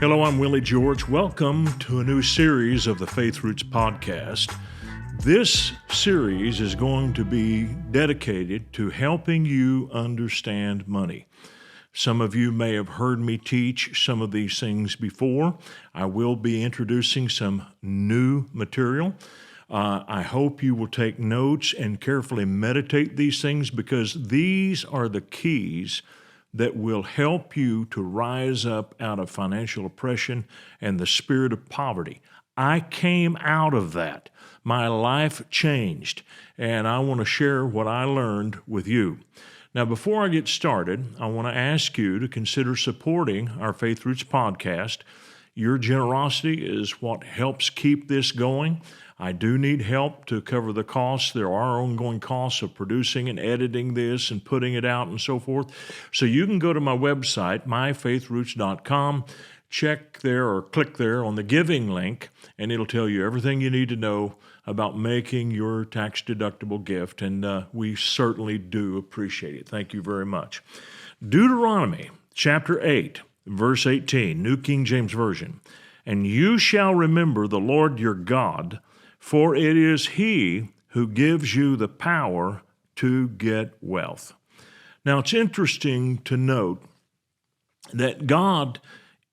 Hello, I'm Willie George. Welcome to a new series of the Faith Roots podcast. This series is going to be dedicated to helping you understand money. Some of you may have heard me teach some of these things before. I will be introducing some new material. I hope you will take notes and carefully meditate these things, because these are the keys that will help you to rise up out of financial oppression and the spirit of poverty. I came out of that. My life changed, and I want to share what I learned with you. Now, before I get started, I want to ask you to consider supporting our Faith Roots podcast. Your generosity is what helps keep this going. I do need help to cover the costs. There are ongoing costs of producing and editing this and putting it out and so forth. So you can go to my website, myfaithroots.com, check there or click there on the giving link, and it'll tell you everything you need to know about making your tax-deductible gift, and we certainly do appreciate it. Thank you very much. Deuteronomy chapter 8, verse 18, New King James Version. And you shall remember the Lord your God, for it is He who gives you the power to get wealth. Now, it's interesting to note that God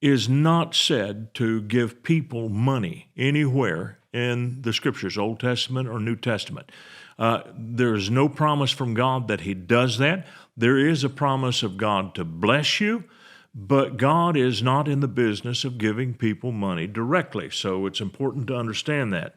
is not said to give people money anywhere in the Scriptures, Old Testament or New Testament. There's no promise from God that He does that. There is a promise of God to bless you, but God is not in the business of giving people money directly, so it's important to understand that.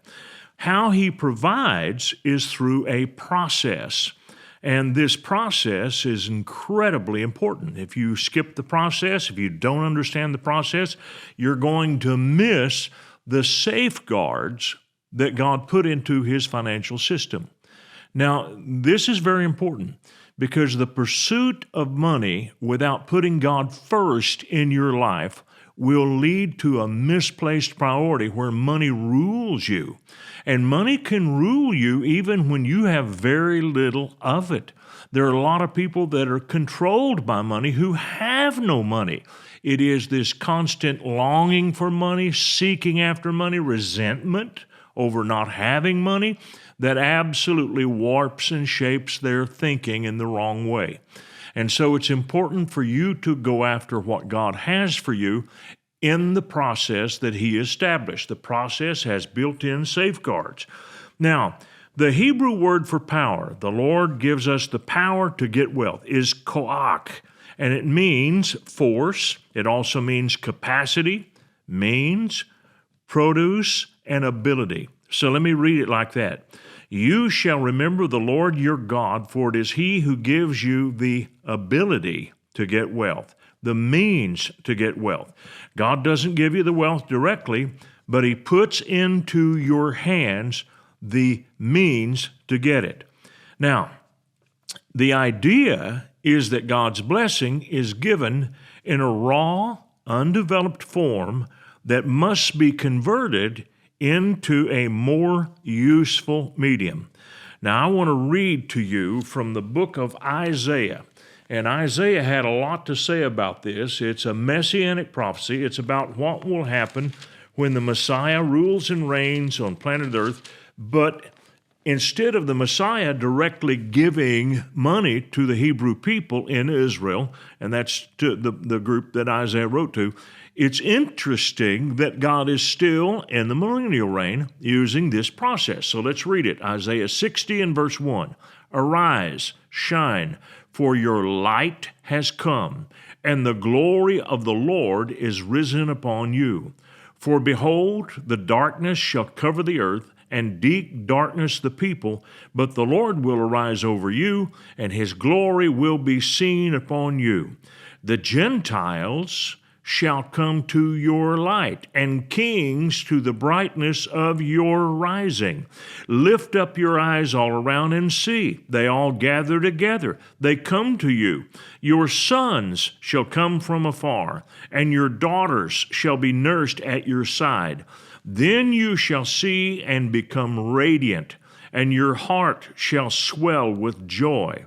How He provides is through a process, and this process is incredibly important. If you skip the process, if you don't understand the process, you're going to miss the safeguards that God put into His financial system. Now, this is very important, because the pursuit of money without putting God first in your life will lead to a misplaced priority where money rules you. And money can rule you even when you have very little of it. There are a lot of people that are controlled by money who have no money. It is this constant longing for money, seeking after money, resentment over not having money that absolutely warps and shapes their thinking in the wrong way. And so it's important for you to go after what God has for you in the process that He established. The process has built-in safeguards. Now, the Hebrew word for power, the Lord gives us the power to get wealth, is koach, and it means force. It also means capacity, means, produce, and ability. So let me read it like that. You shall remember the Lord your God, for it is He who gives you the ability to get wealth, the means to get wealth. God doesn't give you the wealth directly, but He puts into your hands the means to get it. Now, the idea is that God's blessing is given in a raw, undeveloped form that must be converted into a more useful medium. Now, I want to read to you from the book of Isaiah. And Isaiah had a lot to say about this. It's a messianic prophecy. It's about what will happen when the Messiah rules and reigns on planet Earth. But instead of the Messiah directly giving money to the Hebrew people in Israel, and that's to the group that Isaiah wrote to, it's interesting that God is still in the millennial reign using this process. So let's read it. Isaiah 60 and verse 1. Arise, shine, for your light has come, and the glory of the Lord is risen upon you. For behold, the darkness shall cover the earth, and deep darkness the people, but the Lord will arise over you, and His glory will be seen upon you. The Gentiles shall come to your light, and kings to the brightness of your rising. Lift up your eyes all around and see. They all gather together. They come to you. Your sons shall come from afar, and your daughters shall be nursed at your side. Then you shall see and become radiant, and your heart shall swell with joy.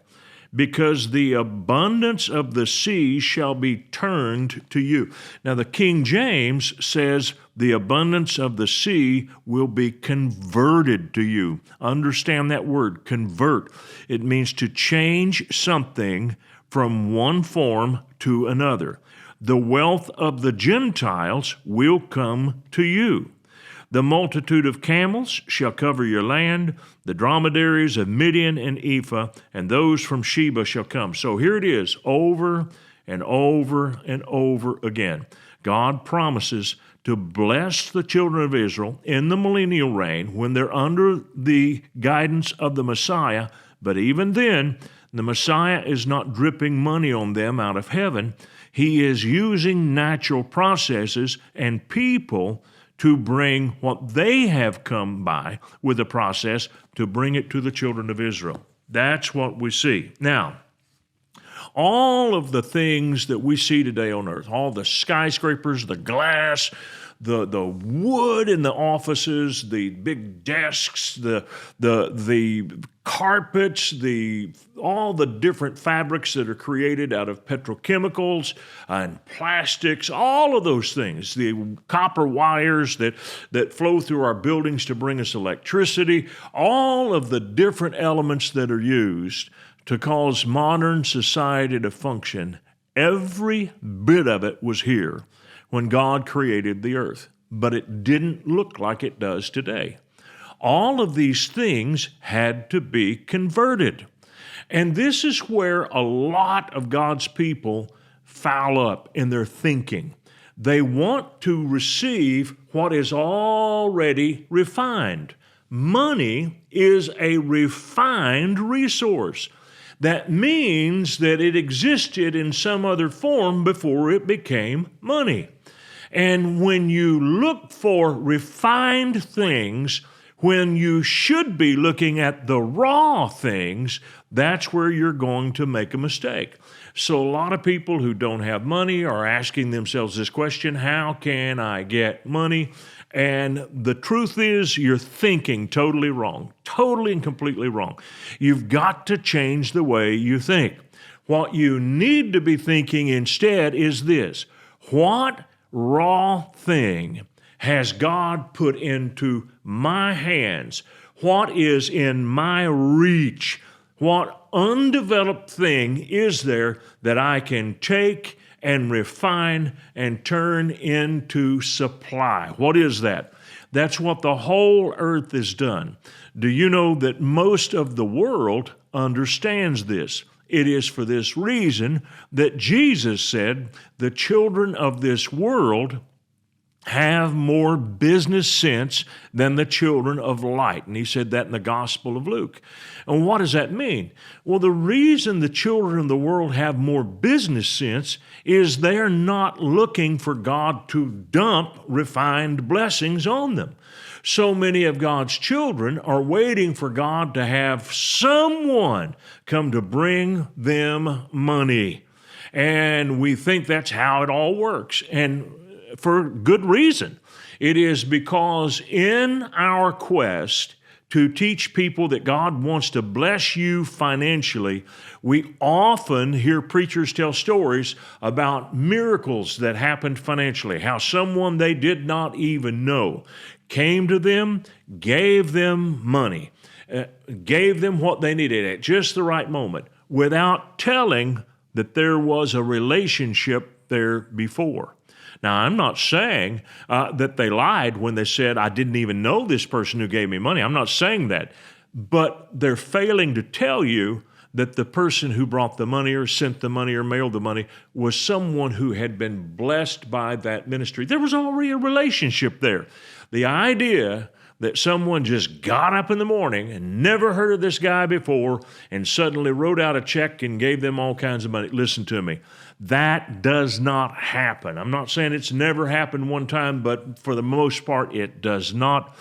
because the abundance of the sea shall be turned to you. Now, the King James says the abundance of the sea will be converted to you. Understand that word, convert. It means to change something from one form to another. The wealth of the Gentiles will come to you. The multitude of camels shall cover your land, the dromedaries of Midian and Ephah, and those from Sheba shall come. So here it is, over and over and over again. God promises to bless the children of Israel in the millennial reign when they're under the guidance of the Messiah. But even then, the Messiah is not dripping money on them out of heaven. He is using natural processes and people to bring what they have come by with a process to bring it to the children of Israel. That's what we see. Now, all of the things that we see today on earth, all the skyscrapers, the glass, the wood in the offices, the big desks, the carpets, all the different fabrics that are created out of petrochemicals and plastics, all of those things, the copper wires that flow through our buildings to bring us electricity, all of the different elements that are used to cause modern society to function, every bit of it was here when God created the earth, but it didn't look like it does today. All of these things had to be converted. And this is where a lot of God's people foul up in their thinking. They want to receive what is already refined. Money is a refined resource. That means that it existed in some other form before it became money. And when you look for refined things, when you should be looking at the raw things, that's where you're going to make a mistake. So a lot of people who don't have money are asking themselves this question, how can I get money? And the truth is, you're thinking totally wrong, totally and completely wrong. You've got to change the way you think. What you need to be thinking instead is this: what raw thing has God put into my hands? What is in my reach? What undeveloped thing is there that I can take and refine and turn into supply? What is that? That's what the whole earth has done. Do you know that most of the world understands this? It is for this reason that Jesus said the children of this world have more business sense than the children of light. And he said that in the Gospel of Luke. And what does that mean? Well, the reason the children of the world have more business sense is they're not looking for God to dump refined blessings on them. So many of God's children are waiting for God to have someone come to bring them money. And we think that's how it all works. And for good reason. It is because in our quest to teach people that God wants to bless you financially, we often hear preachers tell stories about miracles that happened financially, how someone they did not even know came to them, gave them money, gave them what they needed at just the right moment, without telling that there was a relationship there before. Now, I'm not saying that they lied when they said, I didn't even know this person who gave me money. I'm not saying that. But they're failing to tell you that the person who brought the money or sent the money or mailed the money was someone who had been blessed by that ministry. There was already a relationship there. The idea that someone just got up in the morning and never heard of this guy before and suddenly wrote out a check and gave them all kinds of money. Listen to me. That does not happen. I'm not saying it's never happened one time, but for the most part, it does not.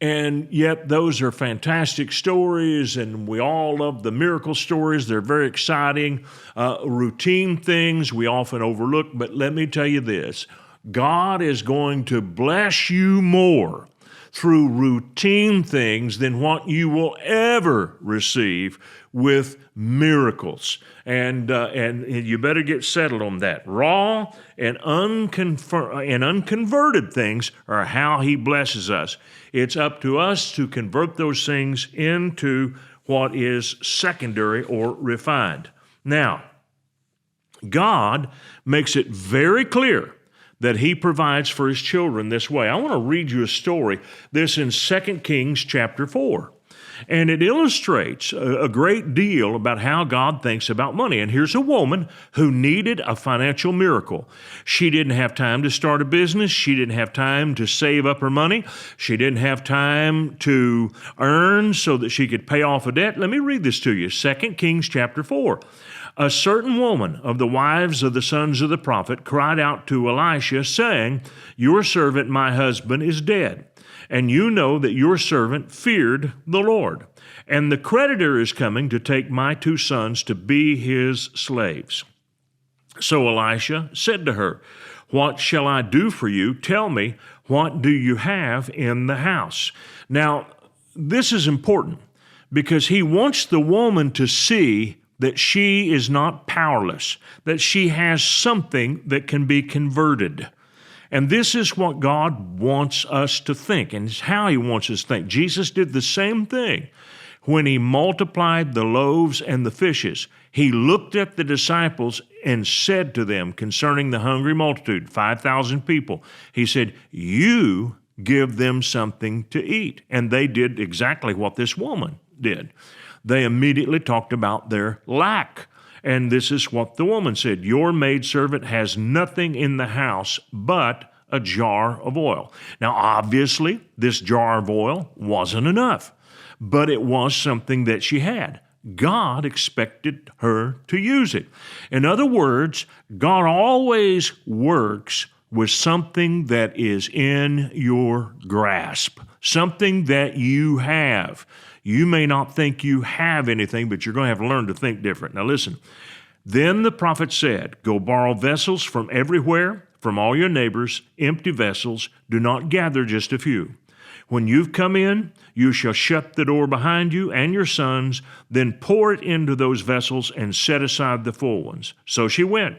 And yet those are fantastic stories, and we all love the miracle stories. They're very exciting, routine things we often overlook. But let me tell you this, God is going to bless you more through routine things than what you will ever receive with miracles. And you better get settled on that. Raw and unconverted things are how He blesses us. It's up to us to convert those things into what is secondary or refined. Now, God makes it very clear that He provides for His children this way. I want to read you a story, this in 2 Kings chapter 4. And it illustrates a great deal about how God thinks about money. And here's a woman who needed a financial miracle. She didn't have time to start a business. She didn't have time to save up her money. She didn't have time to earn so that she could pay off a debt. Let me read this to you, 2 Kings chapter 4. A certain woman of the wives of the sons of the prophet cried out to Elisha, saying, "Your servant, my husband, is dead. And you know that your servant feared the Lord. And the creditor is coming to take my 2 sons to be his slaves." So Elisha said to her, "What shall I do for you? Tell me, what do you have in the house?" Now, this is important because he wants the woman to see that she is not powerless, that she has something that can be converted. And this is what God wants us to think, and it's how He wants us to think. Jesus did the same thing when He multiplied the loaves and the fishes. He looked at the disciples and said to them concerning the hungry multitude, 5,000 people, He said, "You give them something to eat." And they did exactly what this woman did. They immediately talked about their lack. And this is what the woman said, "Your maidservant has nothing in the house but a jar of oil." Now, obviously, this jar of oil wasn't enough, but it was something that she had. God expected her to use it. In other words, God always works with something that is in your grasp, something that you have. You may not think you have anything, but you're going to have to learn to think different. Now listen, then the prophet said, "Go borrow vessels from everywhere, from all your neighbors, empty vessels. Do not gather just a few. When you've come in, you shall shut the door behind you and your sons, then pour it into those vessels and set aside the full ones." So she went.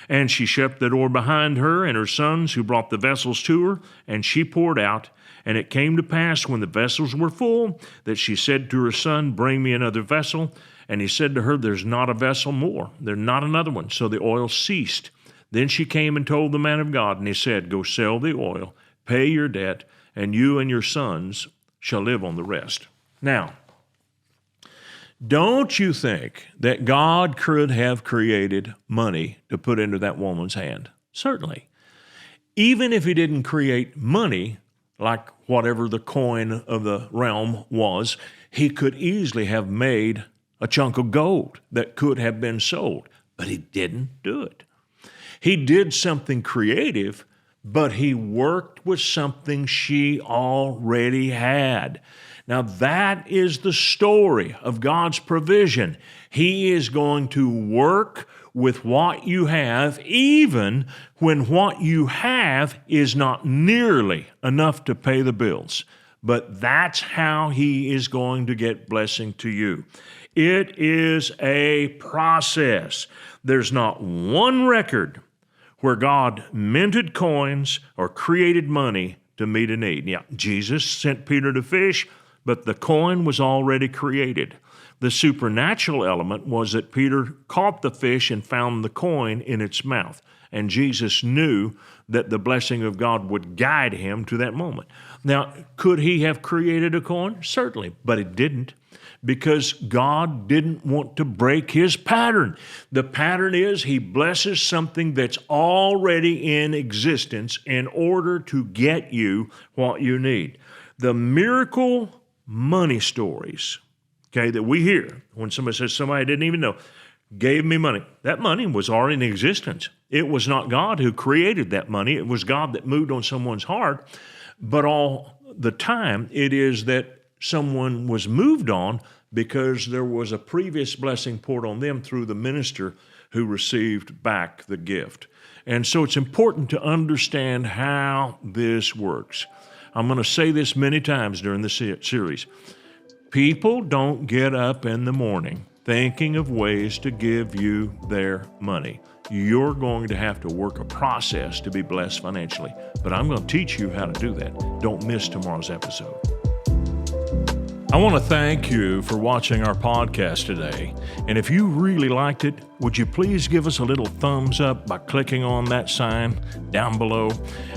And she shut the door behind her and her sons who brought the vessels to her, and she poured out. And it came to pass when the vessels were full that she said to her son, "Bring me another vessel." And he said to her, "There's not a vessel more. There's not another one." So the oil ceased. Then she came and told the man of God, and he said, "Go sell the oil, pay your debt, and you and your sons shall live on the rest." Now, don't you think that God could have created money to put into that woman's hand? Certainly. Even if He didn't create money, like whatever the coin of the realm was, He could easily have made a chunk of gold that could have been sold, but He didn't do it. He did something creative, but He worked with something she already had. Now that is the story of God's provision. He is going to work with what you have, even when what you have is not nearly enough to pay the bills. But that's how He is going to get blessing to you. It is a process. There's not one record where God minted coins or created money to meet a need. Yeah, Jesus sent Peter to fish, but the coin was already created. The supernatural element was that Peter caught the fish and found the coin in its mouth. And Jesus knew that the blessing of God would guide him to that moment. Now, could He have created a coin? Certainly, but He didn't, because God didn't want to break His pattern. The pattern is He blesses something that's already in existence in order to get you what you need. The miracle money stories, okay, that we hear when somebody says somebody I didn't even know gave me money. That money was already in existence. It was not God who created that money. It was God that moved on someone's heart. But all the time, it is that someone was moved on because there was a previous blessing poured on them through the minister who received back the gift. And so it's important to understand how this works. I'm going to say this many times during the series. People don't get up in the morning thinking of ways to give you their money. You're going to have to work a process to be blessed financially, but I'm going to teach you how to do that. Don't miss tomorrow's episode. I want to thank you for watching our podcast today. And if you really liked it, would you please give us a little thumbs up by clicking on that sign down below?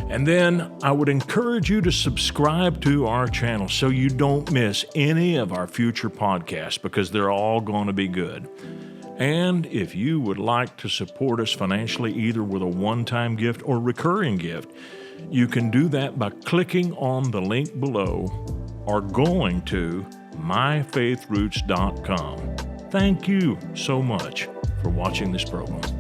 And then I would encourage you to subscribe to our channel so you don't miss any of our future podcasts, because they're all going to be good. And if you would like to support us financially, either with a one-time gift or recurring gift, you can do that by clicking on the link below or going to myfaithroots.com. Thank you so much for watching this program.